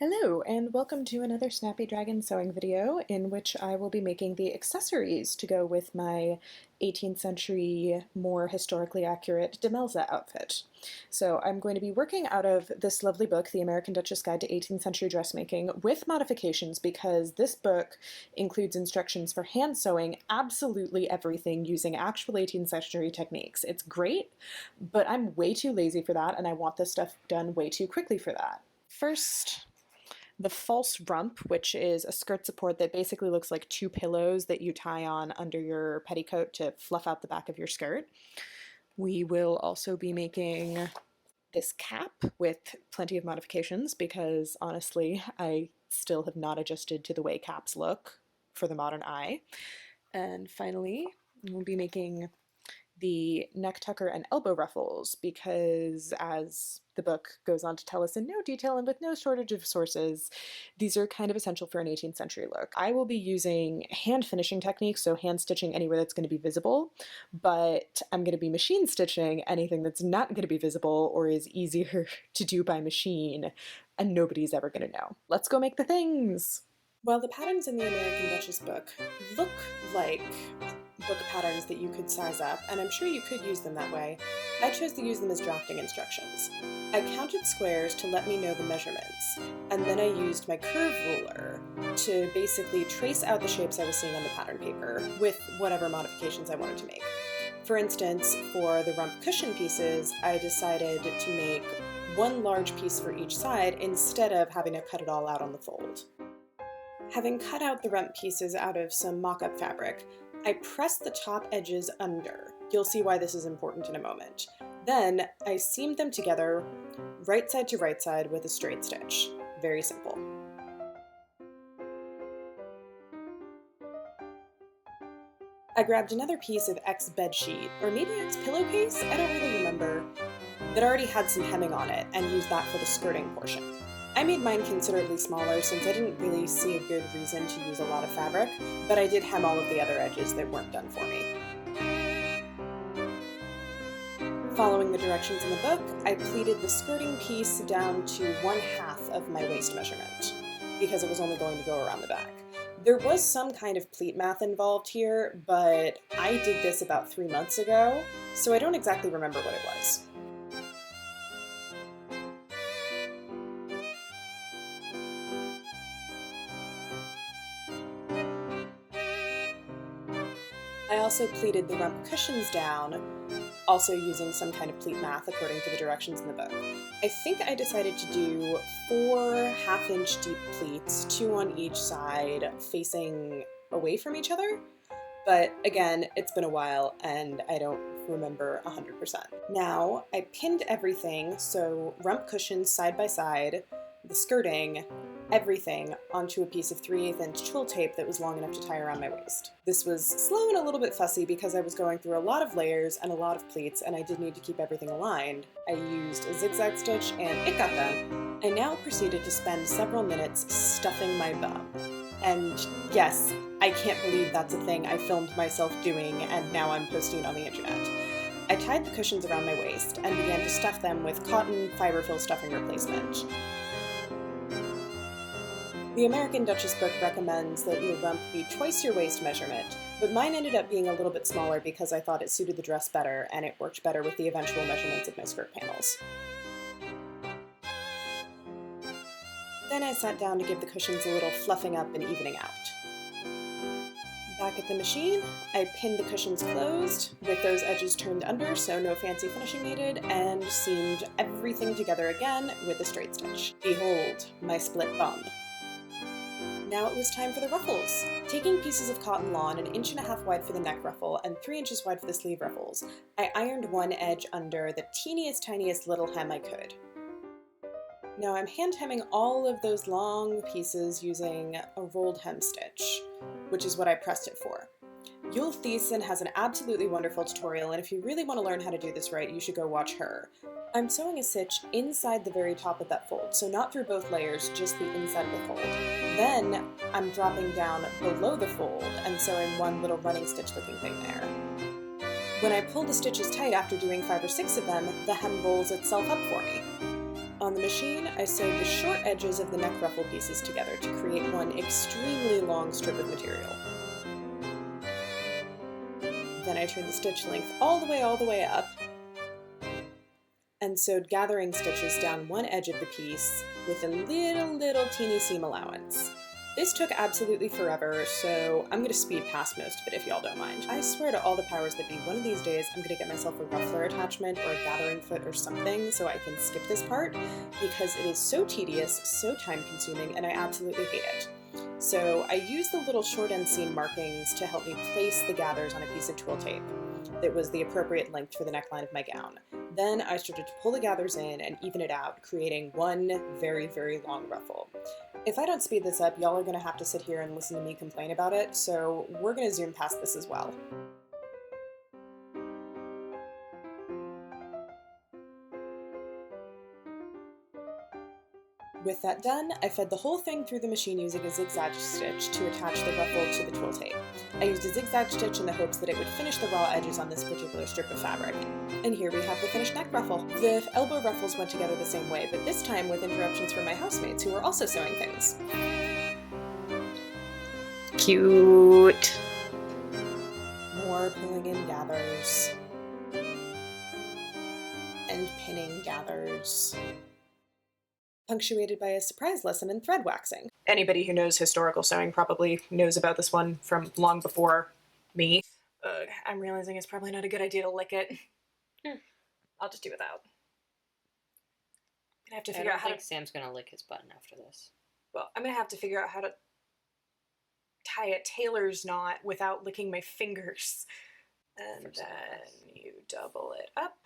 Hello, and welcome to another Snappy Dragon sewing video in which I will be making the accessories to go with my 18th century, more historically accurate Demelza outfit. So I'm going to be working out of this lovely book, The American Duchess Guide to 18th Century Dressmaking, with modifications because this book includes instructions for hand sewing absolutely everything using actual 18th century techniques. It's great, but I'm way too lazy for that, and I want this stuff done way too quickly for that. First, the false rump, which is a skirt support that basically looks like two pillows that you tie on under your petticoat to fluff out the back of your skirt. We will also be making this cap with plenty of modifications because honestly, I still have not adjusted to the way caps look for the modern eye. And finally, we'll be making the neck tucker and elbow ruffles because, as the book goes on to tell us in no detail and with no shortage of sources, these are kind of essential for an 18th century look. I will be using hand finishing techniques, so hand stitching anywhere that's going to be visible, but I'm going to be machine stitching anything that's not going to be visible or is easier to do by machine, and nobody's ever going to know. Let's go make the things! While the patterns in the American Duchess book look like book patterns that you could size up, and I'm sure you could use them that way, I chose to use them as drafting instructions. I counted squares to let me know the measurements, and then I used my curve ruler to basically trace out the shapes I was seeing on the pattern paper with whatever modifications I wanted to make. For instance, for the rump cushion pieces, I decided to make one large piece for each side instead of having to cut it all out on the fold. Having cut out the rump pieces out of some mock-up fabric, I pressed the top edges under. You'll see why this is important in a moment. Then I seamed them together right side to right side with a straight stitch. Very simple. I grabbed another piece of X bed sheet, or maybe X pillowcase, I don't really remember, that already had some hemming on it and used that for the skirting portion. I made mine considerably smaller since I didn't really see a good reason to use a lot of fabric, but I did hem all of the other edges that weren't done for me. Following the directions in the book, I pleated the skirting piece down to 1/2 of my waist measurement, because it was only going to go around the back. There was some kind of pleat math involved here, but I did this about 3 months ago, so I don't exactly remember what it was. I also pleated the rump cushions down, also using some kind of pleat math according to the directions in the book. I think I decided to do 4 1/2-inch deep pleats, 2 on each side, facing away from each other. But again, it's been a while and I don't remember 100%. Now, I pinned everything, so rump cushions side by side, the skirting, everything onto a piece of 3/8-inch twill tape that was long enough to tie around my waist. This was slow and a little bit fussy because I was going through a lot of layers and a lot of pleats and I did need to keep everything aligned. I used a zigzag stitch and it got done. I now proceeded to spend several minutes stuffing my bum. And yes, I can't believe that's a thing I filmed myself doing and now I'm posting it on the internet. I tied the cushions around my waist and began to stuff them with cotton fiberfill stuffing replacement. The American Duchess book recommends that your rump be twice your waist measurement, but mine ended up being a little bit smaller because I thought it suited the dress better and it worked better with the eventual measurements of my skirt panels. Then I sat down to give the cushions a little fluffing up and evening out. Back at the machine, I pinned the cushions closed, with those edges turned under so no fancy finishing needed, and seamed everything together again with a straight stitch. Behold, my split bum. Now it was time for the ruffles. Taking pieces of cotton lawn 1.5 inches wide for the neck ruffle and 3 inches wide for the sleeve ruffles, I ironed one edge under the teeniest tiniest little hem I could. Now I'm hand hemming all of those long pieces using a rolled hem stitch, which is what I pressed it for. Yul Thiessen has an absolutely wonderful tutorial, and if you really want to learn how to do this right, you should go watch her. I'm sewing a stitch inside the very top of that fold, so not through both layers, just the inside of the fold. Then I'm dropping down below the fold and sewing one little running stitch looking thing there. When I pull the stitches tight after doing 5 or 6 of them, the hem rolls itself up for me. On the machine, I sewed the short edges of the neck ruffle pieces together to create one extremely long strip of material. Then I turned the stitch length all the way up, and sewed gathering stitches down one edge of the piece with a little teeny seam allowance. This took absolutely forever, so I'm gonna speed past most of it if y'all don't mind. I swear to all the powers that be, one of these days I'm gonna get myself a ruffler attachment or a gathering foot or something so I can skip this part, because it is so tedious, so time consuming, and I absolutely hate it. So I used the little short end seam markings to help me place the gathers on a piece of twill tape that was the appropriate length for the neckline of my gown. Then I started to pull the gathers in and even it out, creating one very long ruffle. If I don't speed this up, y'all are going to have to sit here and listen to me complain about it, so we're going to zoom past this as well. With that done, I fed the whole thing through the machine using a zigzag stitch to attach the ruffle to the twill tape. I used a zigzag stitch in the hopes that it would finish the raw edges on this particular strip of fabric. And here we have the finished neck ruffle. The elbow ruffles went together the same way, but this time with interruptions from my housemates who were also sewing things. Cute. More pulling in gathers. And pinning gathers. Punctuated by a surprise lesson in thread waxing. Anybody who knows historical sewing probably knows about this one from long before me. I'm realizing it's probably not a good idea to lick it. I'll just do without. I have to figure out how to... Sam's gonna lick his button after this. Well, I'm gonna have to figure out how to tie a tailor's knot without licking my fingers. And then you double it up.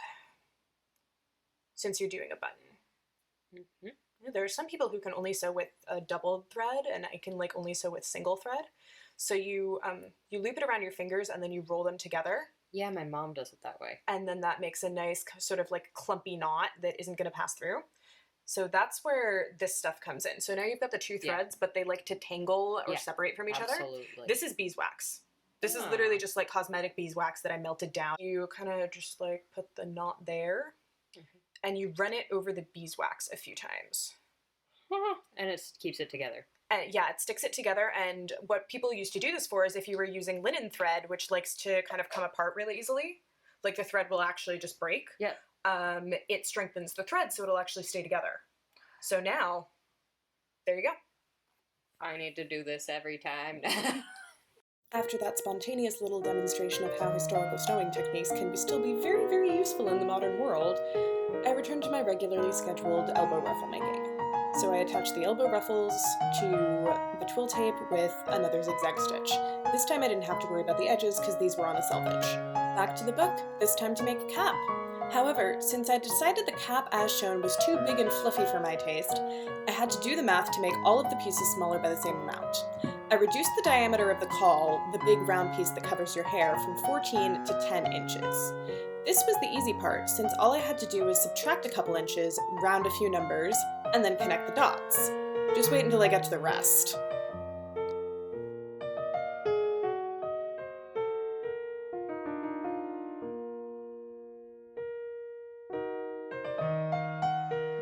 Since you're doing a button. Mm-hmm. There are some people who can only sew with a double thread, and I can like only sew with single thread. So you loop it around your fingers and then you roll them together. Yeah, my mom does it that way. And then that makes a nice sort of like clumpy knot that isn't going to pass through. So that's where this stuff comes in. So now you've got the two threads, but they like to tangle or separate from each other. This is beeswax. This is literally just like cosmetic beeswax that I melted down. You kind of just like put the knot there. And you run it over the beeswax a few times. And it keeps it together. Yeah, it sticks it together, and what people used to do this for is if you were using linen thread, which likes to kind of come apart really easily, like the thread will actually just break. Yeah. It strengthens the thread so it'll actually stay together. So now, there you go. I need to do this every time. After that spontaneous little demonstration of how historical sewing techniques can still be very useful in the modern world, I returned to my regularly scheduled elbow ruffle making. So I attached the elbow ruffles to the twill tape with another zigzag stitch. This time I didn't have to worry about the edges because these were on a selvage. Back to the book, this time to make a cap. However, since I decided the cap as shown was too big and fluffy for my taste, I had to do the math to make all of the pieces smaller by the same amount. I reduced the diameter of the caul, the big round piece that covers your hair, from 14 to 10 inches. This was the easy part, since all I had to do was subtract a couple inches, round a few numbers, and then connect the dots. Just wait until I get to the rest.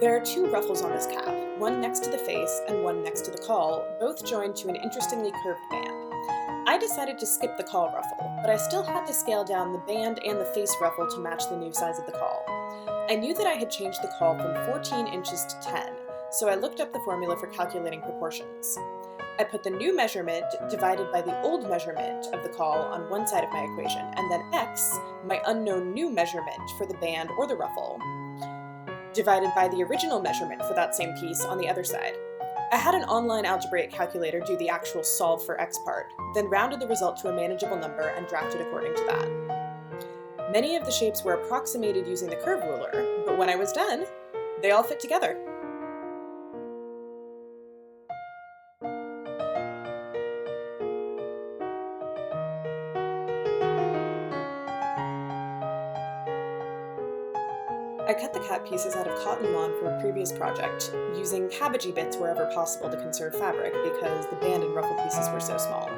There are two ruffles on this cap, one next to the face and one next to the caul, both joined to an interestingly curved band. I decided to skip the caul ruffle, but I still had to scale down the band and the face ruffle to match the new size of the caul. I knew that I had changed the caul from 14 inches to 10, so I looked up the formula for calculating proportions. I put the new measurement divided by the old measurement of the caul on one side of my equation, and then x, my unknown new measurement for the band or the ruffle, divided by the original measurement for that same piece on the other side. I had an online algebraic calculator do the actual solve for x part, then rounded the result to a manageable number and drafted according to that. Many of the shapes were approximated using the curve ruler, but when I was done, they all fit together. I cut the cap pieces out of cotton lawn from a previous project, using cabbagey bits wherever possible to conserve fabric because the band and ruffle pieces were so small.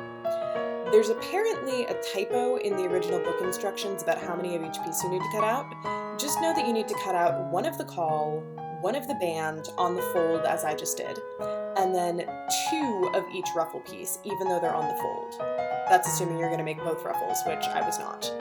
There's apparently a typo in the original book instructions about how many of each piece you need to cut out. Just know that you need to cut out one of the caul, one of the band on the fold as I just did, and then 2 of each ruffle piece, even though they're on the fold. That's assuming you're going to make both ruffles, which I was not.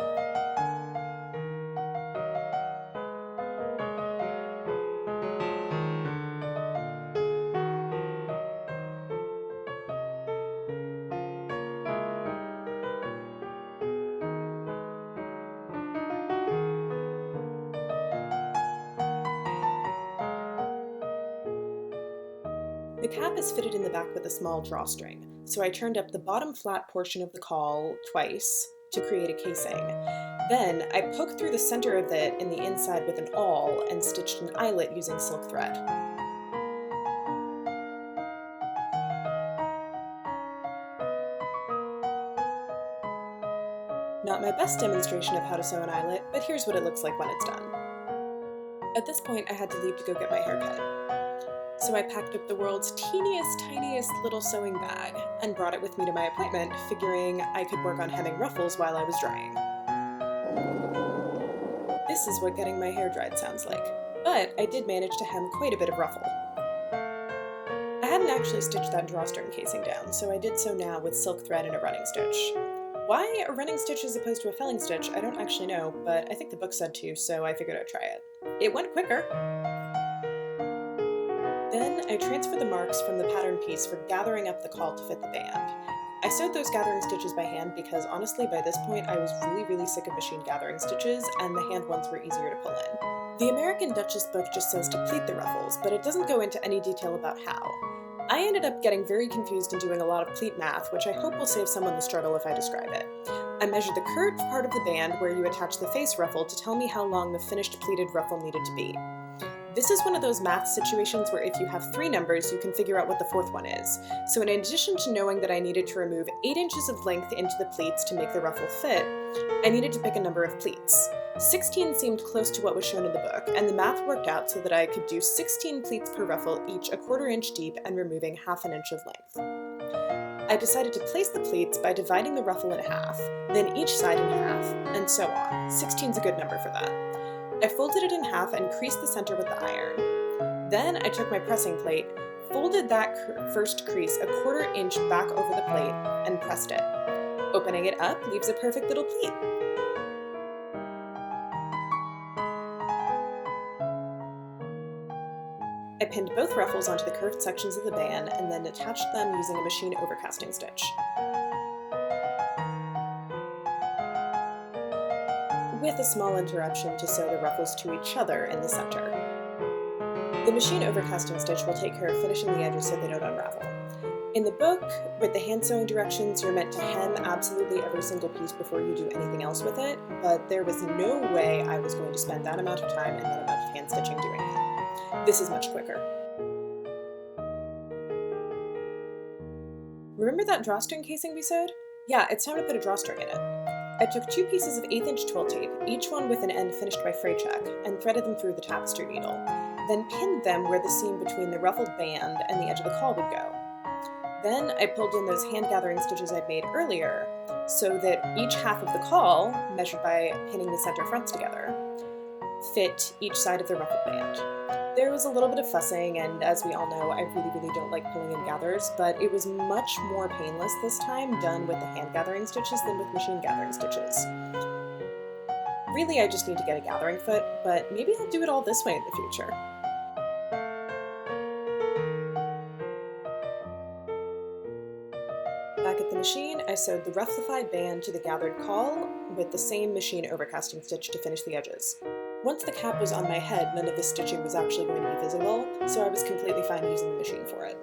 The cap is fitted in the back with a small drawstring, so I turned up the bottom flat portion of the caul twice to create a casing. Then I poked through the center of it in the inside with an awl and stitched an eyelet using silk thread. Not my best demonstration of how to sew an eyelet, but here's what it looks like when it's done. At this point, I had to leave to go get my hair cut. So I packed up the world's tiniest little sewing bag and brought it with me to my appointment, figuring I could work on hemming ruffles while I was drying. This is what getting my hair dried sounds like, but I did manage to hem quite a bit of ruffle. I hadn't actually stitched that drawstring casing down, so I did so now with silk thread and a running stitch. Why a running stitch as opposed to a felling stitch, I don't actually know, but I think the book said to, so I figured I'd try it. It went quicker! Then I transferred the marks from the pattern piece for gathering up the caul to fit the band. I sewed those gathering stitches by hand because honestly by this point I was really sick of machine gathering stitches and the hand ones were easier to pull in. The American Duchess book just says to pleat the ruffles, but it doesn't go into any detail about how. I ended up getting very confused and doing a lot of pleat math, which I hope will save someone the struggle if I describe it. I measured the curved part of the band where you attach the face ruffle to tell me how long the finished pleated ruffle needed to be. This is one of those math situations where if you have 3 numbers, you can figure out what the 4th one is. So in addition to knowing that I needed to remove 8 inches of length into the pleats to make the ruffle fit, I needed to pick a number of pleats. 16 seemed close to what was shown in the book, and the math worked out so that I could do 16 pleats per ruffle, each a 1/4 inch deep and removing 1/2 inch of length. I decided to place the pleats by dividing the ruffle in half, then each side in half, and so on. 16's a good number for that. I folded it in half and creased the center with the iron. Then I took my pressing plate, folded that first crease a 1/4 inch back over the plate, and pressed it. Opening it up leaves a perfect little pleat. I pinned both ruffles onto the curved sections of the band and then attached them using a machine overcasting stitch. With a small interruption to sew the ruffles to each other in the center. The machine overcasting stitch will take care of finishing the edges so they don't unravel. In the book, with the hand sewing directions, you're meant to hem absolutely every single piece before you do anything else with it, but there was no way I was going to spend that amount of time and that amount of hand stitching doing that. This is much quicker. Remember that drawstring casing we sewed? Yeah, it's time to put a drawstring in it. I took 2 pieces of 1/8 inch twill tape, each one with an end finished by fray check, and threaded them through the tapestry needle, then pinned them where the seam between the ruffled band and the edge of the caul would go. Then I pulled in those hand gathering stitches I'd made earlier, so that each half of the caul, measured by pinning the center fronts together, fit each side of the ruffled band. There was a little bit of fussing, and as we all know, I really don't like pulling in gathers, but it was much more painless this time done with the hand gathering stitches than with machine gathering stitches. Really, I just need to get a gathering foot, but maybe I'll do it all this way in the future. Back at the machine, I sewed the rufflified band to the gathered caul with the same machine overcasting stitch to finish the edges. Once the cap was on my head, none of the stitching was actually going to be visible, so I was completely fine using the machine for it.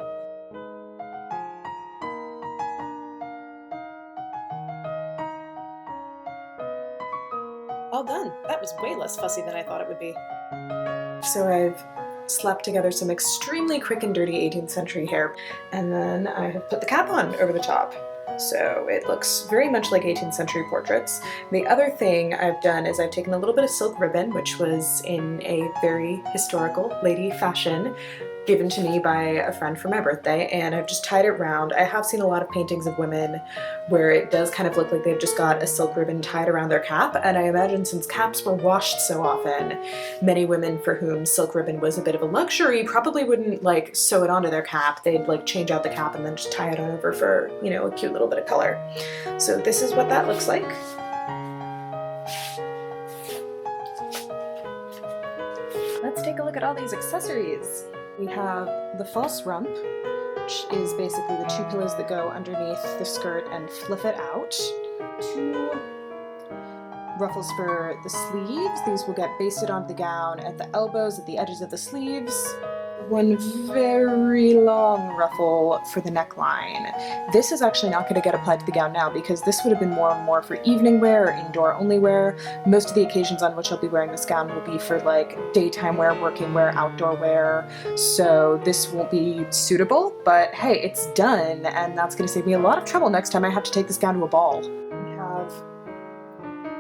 All done! That was way less fussy than I thought it would be. So I've slapped together some extremely quick and dirty 18th century hair, and then I have put the cap on over the top. So it looks very much like 18th century portraits. The other thing I've done is I've taken a little bit of silk ribbon, which was in a very historical lady fashion, given to me by a friend for my birthday, and I've just tied it round. I have seen a lot of paintings of women where it does kind of look like they've just got a silk ribbon tied around their cap, and I imagine since caps were washed so often, many women for whom silk ribbon was a bit of a luxury probably wouldn't like sew it onto their cap. They'd like change out the cap and then just tie it on over for, you know, a cute little bit of color. So this is what that looks like. Let's take a look at all these accessories. We have the false rump, which is basically the two pillows that go underneath the skirt and fliff it out. Two ruffles for the sleeves. These will get basted onto the gown at the elbows, at the edges of the sleeves. One very long ruffle for the neckline. This is actually not going to get applied to the gown now because this would have been more for evening wear or indoor only wear. Most of the occasions on which I'll be wearing this gown will be for like daytime wear, working wear, outdoor wear, so this won't be suitable, but hey, it's done, and that's going to save me a lot of trouble next time I have to take this gown to a ball. We have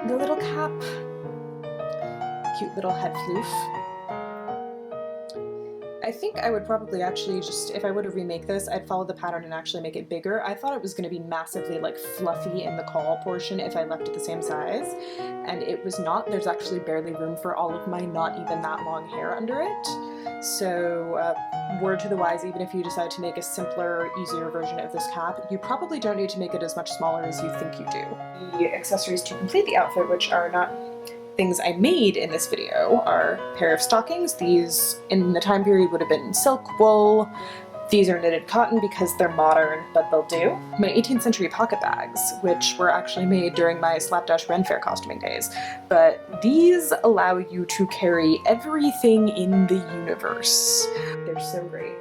the little cap, cute little head floof. I think I would probably actually just, if I were to remake this, I'd follow the pattern and actually make it bigger. I thought it was going to be massively like fluffy in the caul portion if I left it the same size, and it was not. There's actually barely room for all of my not even that long hair under it. So word to the wise, even if you decide to make a simpler, easier version of this cap, you probably don't need to make it as much smaller as you think you do. The accessories to complete the outfit, which are not things I made in this video, are a pair of stockings. These in the time period would have been silk, wool. These are knitted cotton because they're modern, but they'll do. My 18th century pocket bags, which were actually made during my Slapdash Ren Fair costuming days, but these allow you to carry everything in the universe. They're so great.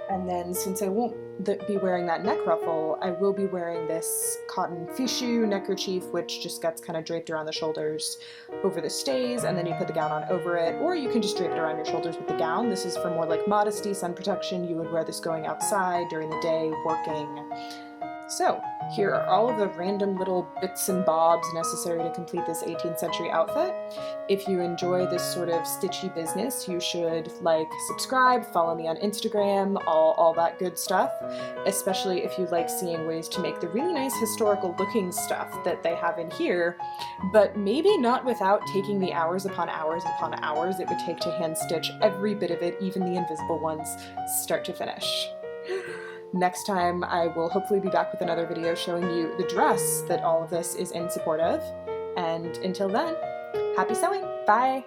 And then since I won't be wearing that neck ruffle, I will be wearing this cotton fichu neckerchief, which just gets kind of draped around the shoulders over the stays, and then you put the gown on over it, or you can just drape it around your shoulders with the gown. This is for more like modesty, sun protection. You would wear this going outside during the day, working. So here are all of the random little bits and bobs necessary to complete this 18th century outfit. If you enjoy this sort of stitchy business, you should like, subscribe, follow me on Instagram, all that good stuff, especially if you like seeing ways to make the really nice historical looking stuff that they have in here, but maybe not without taking the hours upon hours upon hours it would take to hand stitch every bit of it, even the invisible ones, start to finish. Next time I will hopefully be back with another video showing you the dress that all of this is in support of, and until then, happy sewing! Bye!